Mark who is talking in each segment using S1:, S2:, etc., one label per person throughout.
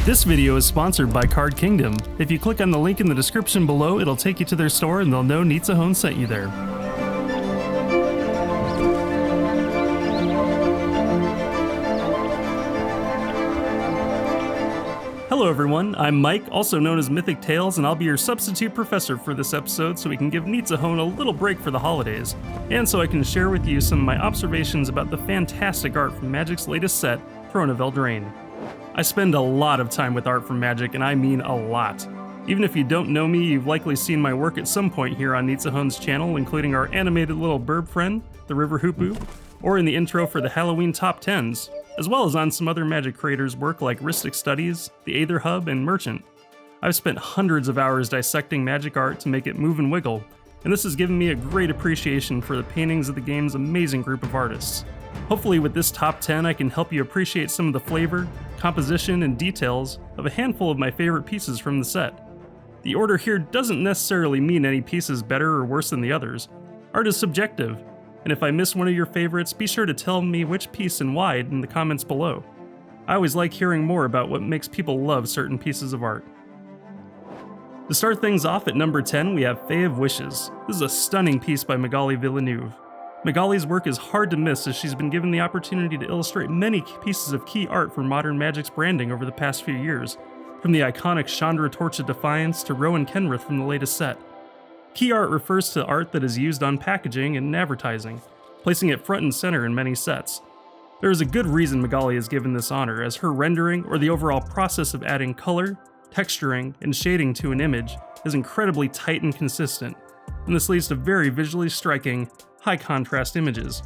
S1: This video is sponsored by Card Kingdom. If you click on the link in the description below, it'll take you to their store and they'll know Nitzahone sent you there. Hello everyone, I'm Mike, also known as Mythic Tales, and I'll be your substitute professor for this episode so we can give Nitzahone a little break for the holidays, and so I can share with you some of my observations about the fantastic art from Magic's latest set, Throne of Eldraine. I spend a lot of time with art from Magic, and I mean a lot. Even if you don't know me, you've likely seen my work at some point here on Nitzahone's channel, including our animated little burb friend, the River Hoopoe, or in the intro for the Halloween Top 10s, as well as on some other Magic creators' work like Ristic Studies, the Aether Hub, and Merchant. I've spent hundreds of hours dissecting Magic art to make it move and wiggle, and this has given me a great appreciation for the paintings of the game's amazing group of artists. Hopefully with this top 10 I can help you appreciate some of the flavor, composition, and details of a handful of my favorite pieces from the set. The order here doesn't necessarily mean any piece is better or worse than the others. Art is subjective, and if I miss one of your favorites, be sure to tell me which piece and why in the comments below. I always like hearing more about what makes people love certain pieces of art. To start things off at number 10, we have Fae Wishes. This is a stunning piece by Magali Villeneuve. Magali's work is hard to miss as she's been given the opportunity to illustrate many pieces of key art for modern Magic's branding over the past few years, from the iconic Chandra Torch of Defiance to Rowan Kenrith from the latest set. Key art refers to art that is used on packaging and in advertising, placing it front and center in many sets. There is a good reason Magali is given this honor, as her rendering or the overall process of adding color, texturing, and shading to an image is incredibly tight and consistent, and this leads to very visually striking, high-contrast images.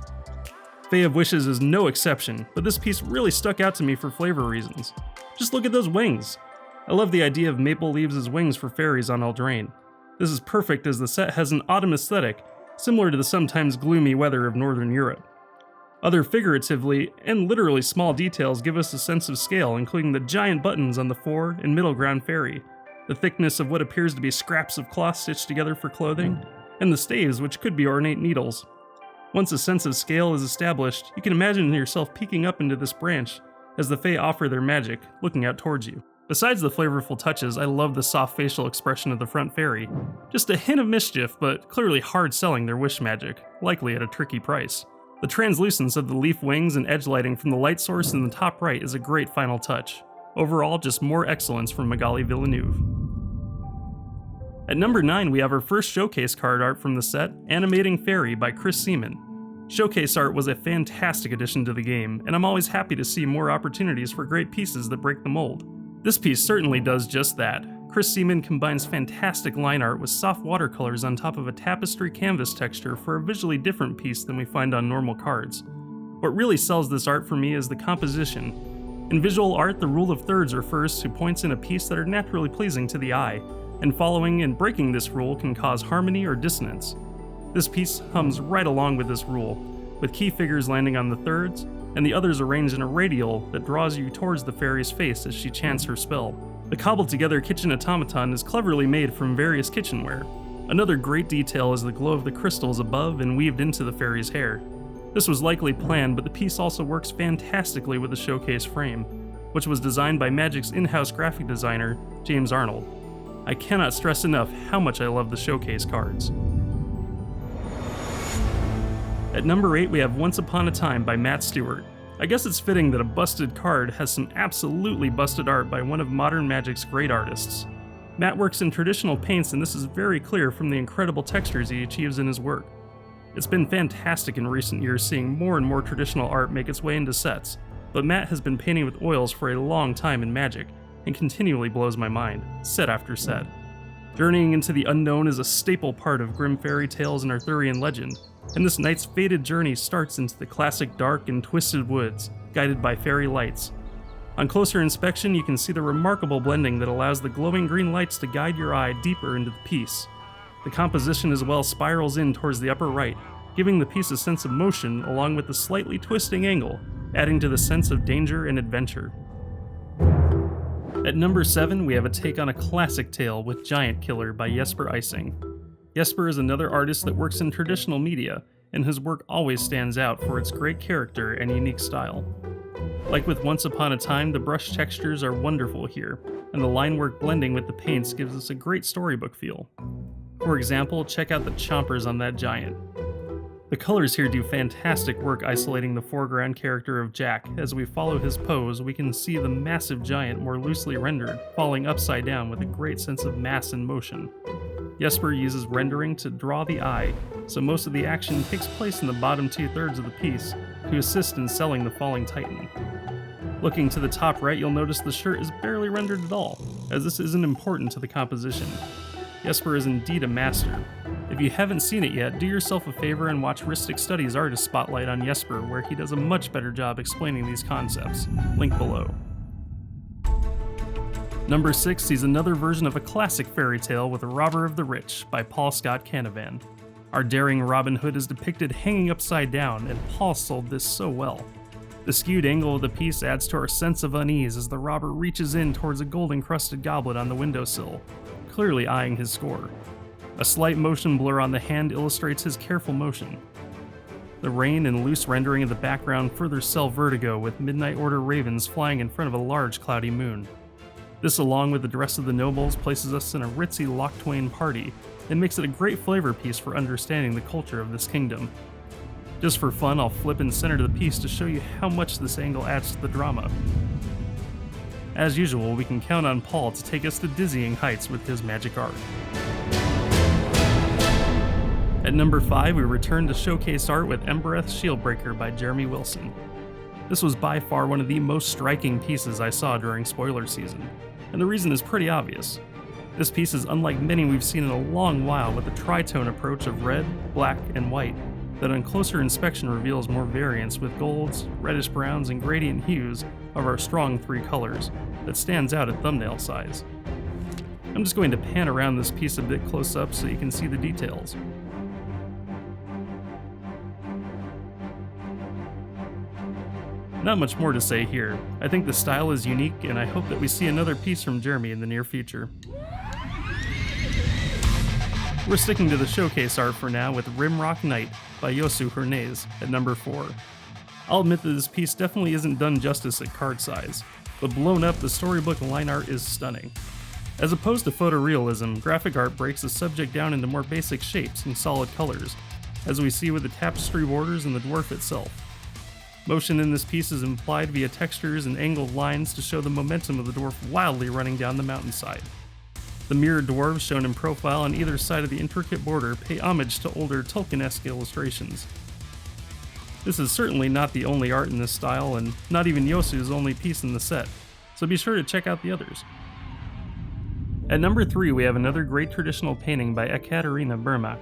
S1: Fae of Wishes is no exception, but this piece really stuck out to me for flavor reasons. Just look at those wings! I love the idea of maple leaves as wings for fairies on Eldraine. This is perfect as the set has an autumn aesthetic, similar to the sometimes gloomy weather of Northern Europe. Other figuratively and literally small details give us a sense of scale, including the giant buttons on the fore and middle ground fairy, the thickness of what appears to be scraps of cloth stitched together for clothing, and the staves, which could be ornate needles. Once a sense of scale is established, you can imagine yourself peeking up into this branch as the Fae offer their magic, looking out towards you. Besides the flavorful touches, I love the soft facial expression of the front fairy. Just a hint of mischief, but clearly hard selling their wish magic, likely at a tricky price. The translucence of the leaf wings and edge lighting from the light source in the top right is a great final touch. Overall, just more excellence from Magali Villeneuve. At number 9, we have our first showcase card art from the set, Animating Faerie by Chris Seaman. Showcase art was a fantastic addition to the game, and I'm always happy to see more opportunities for great pieces that break the mold. This piece certainly does just that. Chris Seaman combines fantastic line art with soft watercolors on top of a tapestry canvas texture for a visually different piece than we find on normal cards. What really sells this art for me is the composition. In visual art, the rule of thirds refers to points in a piece that are naturally pleasing to the eye, and following and breaking this rule can cause harmony or dissonance. This piece hums right along with this rule, with key figures landing on the thirds, and the others arranged in a radial that draws you towards the fairy's face as she chants her spell. The cobbled together kitchen automaton is cleverly made from various kitchenware. Another great detail is the glow of the crystals above and weaved into the fairy's hair. This was likely planned, but the piece also works fantastically with the showcase frame, which was designed by Magic's in-house graphic designer, James Arnold. I cannot stress enough how much I love the showcase cards. At number 8, we have Once Upon a Time by Matt Stewart. I guess it's fitting that a busted card has some absolutely busted art by one of modern Magic's great artists. Matt works in traditional paints, and this is very clear from the incredible textures he achieves in his work. It's been fantastic in recent years seeing more and more traditional art make its way into sets, but Matt has been painting with oils for a long time in Magic, and continually blows my mind, set after set. Journeying into the unknown is a staple part of grim fairy tales and Arthurian legend, and this knight's fated journey starts into the classic dark and twisted woods, guided by fairy lights. On closer inspection, you can see the remarkable blending that allows the glowing green lights to guide your eye deeper into the piece. The composition as well spirals in towards the upper right, giving the piece a sense of motion along with the slightly twisting angle, adding to the sense of danger and adventure. At number 7, we have a take on a classic tale with Giant Killer by Jesper Ejsing. Jesper is another artist that works in traditional media, and his work always stands out for its great character and unique style. Like with Once Upon a Time, the brush textures are wonderful here, and the line work blending with the paints gives us a great storybook feel. For example, check out the chompers on that giant. The colors here do fantastic work isolating the foreground character of Jack. As we follow his pose, we can see the massive giant more loosely rendered, falling upside down with a great sense of mass and motion. Jesper uses rendering to draw the eye, so most of the action takes place in the bottom 2/3 of the piece to assist in selling the falling titan. Looking to the top right, you'll notice the shirt is barely rendered at all, as this isn't important to the composition. Jesper is indeed a master. If you haven't seen it yet, do yourself a favor and watch Ristic Studies' artist spotlight on Jesper, where he does a much better job explaining these concepts. Link below. Number 6 sees another version of a classic fairy tale with Robber of the Rich by Paul Scott Canavan. Our daring Robin Hood is depicted hanging upside down, and Paul sold this so well. The skewed angle of the piece adds to our sense of unease as the robber reaches in towards a gold-encrusted goblet on the windowsill, clearly eyeing his score. A slight motion blur on the hand illustrates his careful motion. The rain and loose rendering of the background further sell vertigo, with Midnight Order ravens flying in front of a large cloudy moon. This, along with the dress of the nobles, places us in a ritzy Loch Twain party and makes it a great flavor piece for understanding the culture of this kingdom. Just for fun, I'll flip and center the piece to show you how much this angle adds to the drama. As usual, we can count on Paul to take us to dizzying heights with his magic art. At number 5, we return to showcase art with Embereth Shieldbreaker by Jeremy Wilson. This was by far one of the most striking pieces I saw during spoiler season, and the reason is pretty obvious. This piece is unlike many we've seen in a long while, with a tritone approach of red, black, and white that on closer inspection reveals more variance with golds, reddish browns, and gradient hues of our strong 3 colors that stands out at thumbnail size. I'm just going to pan around this piece a bit close up so you can see the details. Not much more to say here. I think the style is unique, and I hope that we see another piece from Jeremy in the near future. We're sticking to the showcase art for now with Rimrock Knight by Yosu Hernandez at number 4. I'll admit that this piece definitely isn't done justice at card size, but blown up, the storybook line art is stunning. As opposed to photorealism, graphic art breaks the subject down into more basic shapes and solid colors, as we see with the tapestry borders and the dwarf itself. Motion in this piece is implied via textures and angled lines to show the momentum of the dwarf wildly running down the mountainside. The mirrored dwarves shown in profile on either side of the intricate border pay homage to older Tolkien-esque illustrations. This is certainly not the only art in this style, and not even Yosu's only piece in the set, so be sure to check out the others. At number 3, we have another great traditional painting by Ekaterina Burmak.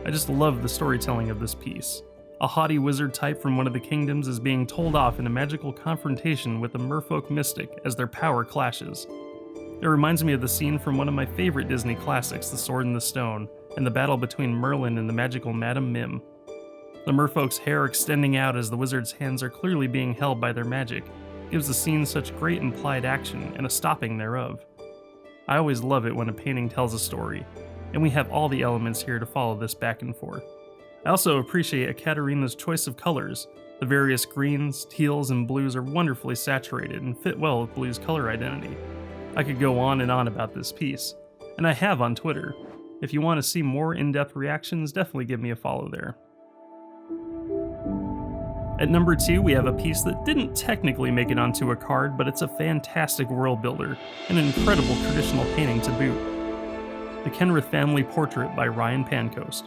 S1: I just love the storytelling of this piece. A haughty wizard type from one of the kingdoms is being told off in a magical confrontation with a Merfolk mystic as their power clashes. It reminds me of the scene from one of my favorite Disney classics, The Sword in the Stone, and the battle between Merlin and the magical Madame Mim. The Merfolk's hair extending out as the wizard's hands are clearly being held by their magic gives the scene such great implied action and a stopping thereof. I always love it when a painting tells a story, and we have all the elements here to follow this back and forth. I also appreciate Ekaterina's choice of colors. The various greens, teals, and blues are wonderfully saturated and fit well with blue's color identity. I could go on and on about this piece, and I have on Twitter. If you want to see more in-depth reactions, definitely give me a follow there. At number 2, we have a piece that didn't technically make it onto a card, but it's a fantastic world builder, and an incredible traditional painting to boot. The Kenrith family portrait by Ryan Pancoast.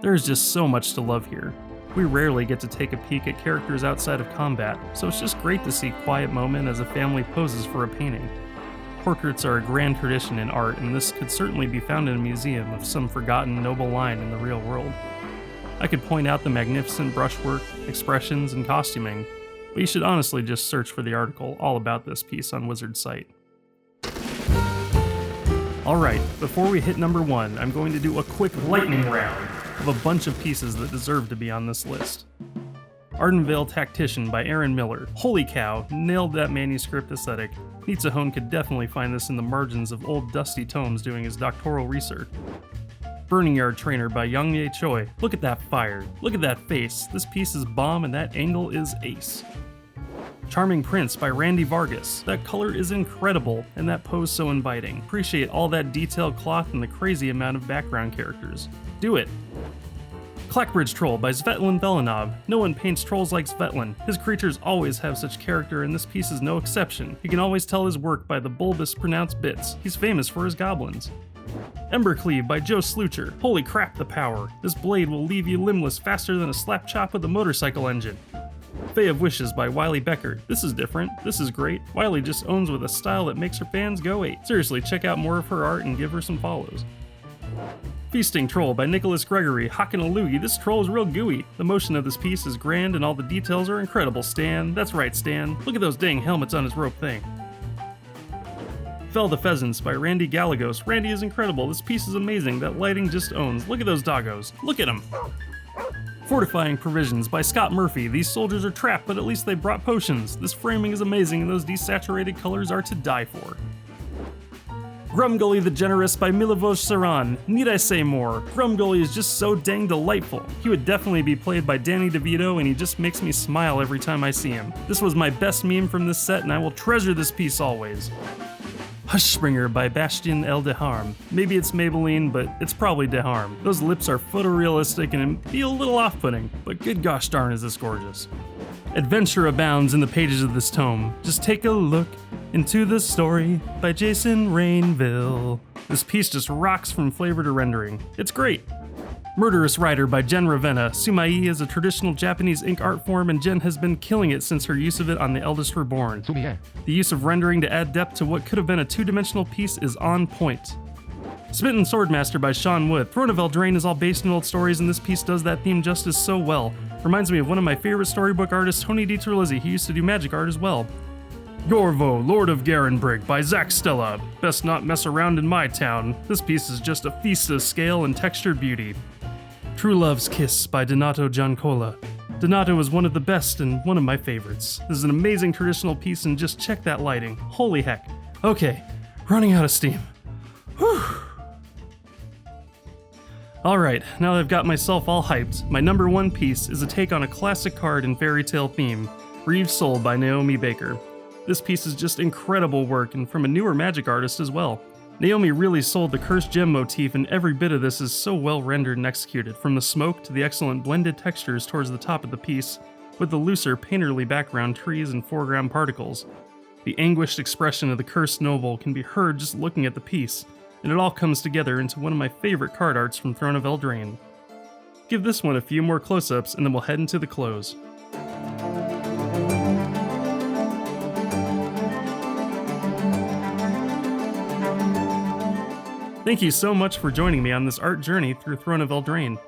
S1: There is just so much to love here. We rarely get to take a peek at characters outside of combat, so it's just great to see quiet moment as a family poses for a painting. Portraits are a grand tradition in art, and this could certainly be found in a museum of some forgotten noble line in the real world. I could point out the magnificent brushwork, expressions, and costuming, but you should honestly just search for the article all about this piece on Wizard's site. Alright, before we hit number 1, I'm going to do a quick lightning round of a bunch of pieces that deserve to be on this list. Ardenvale Tactician by Aaron Miller. Holy cow, nailed that manuscript aesthetic. Nitzahone could definitely find this in the margins of old dusty tomes doing his doctoral research. Burning Yard Trainer by Youngye Choi. Look at that fire. Look at that face. This piece is bomb and that angle is ace. Charming Prince by Randy Vargas. That color is incredible, and that pose so inviting. Appreciate all that detailed cloth and the crazy amount of background characters. Do it! Clackbridge Troll by Svetlin Velinov. No one paints trolls like Svetlin. His creatures always have such character, and this piece is no exception. You can always tell his work by the bulbous pronounced bits. He's famous for his goblins. Embercleave by Joe Slucher. Holy crap, the power. This blade will leave you limbless faster than a slap chop with a motorcycle engine. Fae Wishes by Wiley Becker. This is different. This is great. Wiley just owns with a style that makes her fans go ape. Seriously, check out more of her art and give her some follows. Feasting Troll by Nicholas Gregory. Hockin' a loogie, this troll is real gooey. The motion of this piece is grand and all the details are incredible, Stan. That's right, Stan. Look at those dang helmets on his rope thing. Fell the Pheasants by Randy Gallegos. Randy is incredible. This piece is amazing. That lighting just owns. Look at those doggos. Look at them. Fortifying Provisions by Scott Murphy. These soldiers are trapped, but at least they brought potions. This framing is amazing and those desaturated colors are to die for. Grumgully the Generous by Milivoje Saran. Need I say more? Grumgully is just so dang delightful. He would definitely be played by Danny DeVito and he just makes me smile every time I see him. This was my best meme from this set and I will treasure this piece always. Hushspringer by Bastien El Deharme. Maybe it's Maybelline, but it's probably Deharme. Those lips are photorealistic and feel a little off-putting, but good gosh darn is this gorgeous. Adventure abounds in the pages of this tome. Just take a look into the story by Jason Rainville. This piece just rocks from flavor to rendering. It's great. Murderous Rider by Jen Ravenna. Sumai is a traditional Japanese ink art form and Jen has been killing it since her use of it on The Eldest Reborn. The use of rendering to add depth to what could have been a two-dimensional piece is on point. Smitten Swordmaster by Sean Wood. Throne of Eldraine is all based in old stories and this piece does that theme justice so well. Reminds me of one of my favorite storybook artists, Tony DiTerlizzi. He used to do magic art as well. Gorvo, Lord of Garenbrig by Zach Stella. Best not mess around in my town. This piece is just a feast of scale and textured beauty. True Love's Kiss by Donato Giancola. Donato is one of the best and one of my favorites. This is an amazing traditional piece and just check that lighting. Holy heck. Okay, running out of steam. Whew. Alright, now that I've got myself all hyped, my number one piece is a take on a classic card and fairy tale theme, Reeve's Soul by Naomi Baker. This piece is just incredible work and from a newer magic artist as well. Naomi really sold the cursed gem motif and every bit of this is so well rendered and executed, from the smoke to the excellent blended textures towards the top of the piece, with the looser painterly background trees and foreground particles. The anguished expression of the cursed noble can be heard just looking at the piece, and it all comes together into one of my favorite card arts from Throne of Eldraine. Give this one a few more close-ups and then we'll head into the close. Thank you so much for joining me on this art journey through Throne of Eldraine.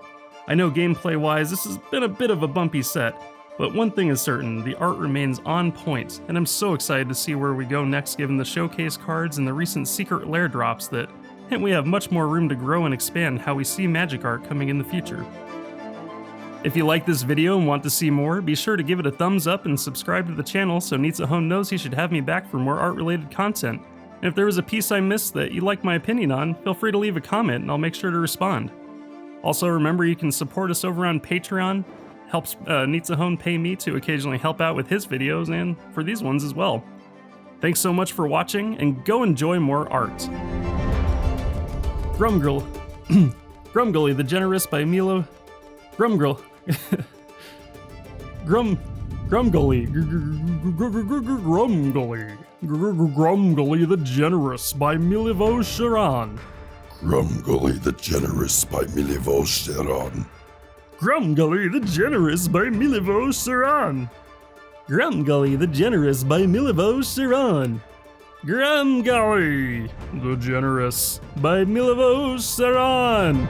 S1: I know gameplay-wise this has been a bit of a bumpy set, but one thing is certain, the art remains on point, and I'm so excited to see where we go next given the showcase cards and the recent secret lair drops that hint we have much more room to grow and expand how we see magic art coming in the future. If you like this video and want to see more, be sure to give it a thumbs up and subscribe to the channel so Nitsahone knows he should have me back for more art-related content. And if there was a piece I missed that you'd like my opinion on, feel free to leave a comment and I'll make sure to respond. Also remember you can support us over on Patreon, helps Nitsahone pay me to occasionally help out with his videos and for these ones as well. Thanks so much for watching and go enjoy more art. Grumgully the Generous by Milo... Grumgully the Generous by Milivoje Saran.
S2: Grumgully the Generous by Milivoje Saran.
S1: Grumgully the Generous by Milivoje Saran. Grumgully the Generous by Milivoje Saran. Grumgully the Generous by Milivoje Saran.